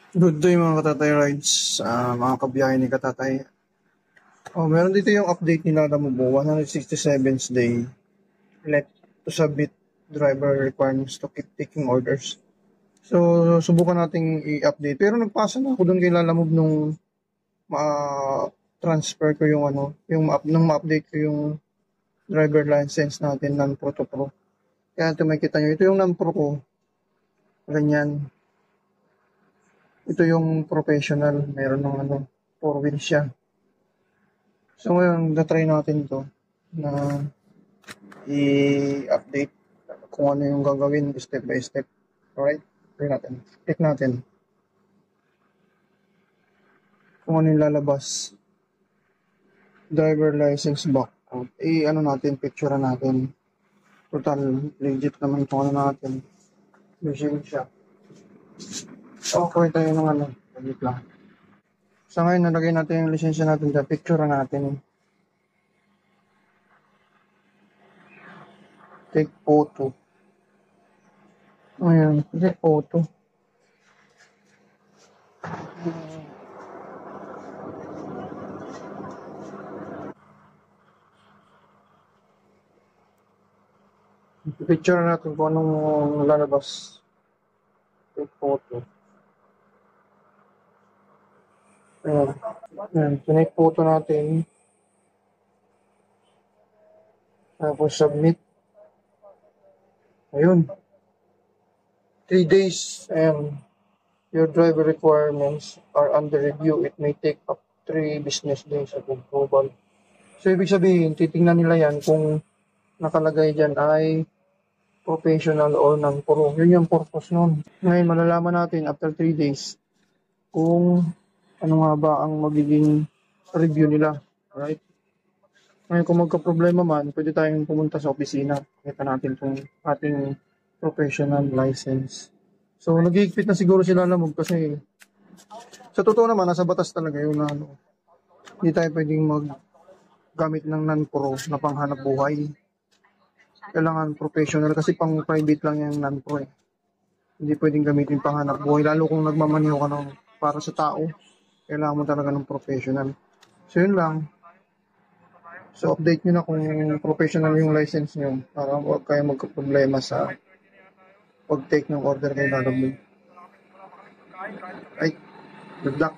Good day mga katatay rides, mga kabiyahe ni katatay. Meron dito yung update nila na mo 167th day left to submit driver requirements to keep taking orders. So, subukan nating i-update. Pero nagpasa na ako doon kay Lalamove nung ma-transfer ko yung nung ma-update ko yung driver license natin non-pro to pro. Kaya ito makikita nyo, ito yung non-pro ko. Ganyan. Ito yung professional, meron ng 4 wheels siya. So ngayon, na-try natin to na i-update kung ano yung gagawin step by step. Alright? Try natin. Click natin. Kung ano yung lalabas. Driver license backup. Ano natin, picture natin. Total, legit naman kung ano natin. Using siya. Okay tayo ng legit lang. Sa ngayon, nalagay natin yung lisensya natin sa picture natin. Take photo. Ayan, take photo. Picture natin kung anong lalabas. Take photo. Ayan. Ayan. Tinake photo natin. Tapos submit. Ayun. 3 days and your driver requirements are under review. It may take up 3 business days of approval. So, ibig sabihin, titingnan nila yan kung nakalagay dyan ay professional or non-pro. Yun yung purpose nun. Ngayon, malalaman natin after 3 days kung ano nga ba ang magiging review nila. Right? Ngayon, kung magka-problema man, pwede tayong pumunta sa opisina. Kita natin kung ating professional license. So, nag-iigpit na siguro sila Lalamove kasi sa totoo naman, nasa batas talaga yun na hindi tayo pwedeng maggamit ng non-pro na panghanap buhay. Kailangan professional kasi pang private lang yung non-pro eh. Hindi pwedeng gamitin panghanap buhay. Lalo kung nagmamaneho ka para sa tao, kailangan mo talaga ng professional. So, yun lang. So, update nyo na kung professional yung license nyo para huwag kayo magka-problema sa pag-take ng order kay Lalamove. Right? Good luck.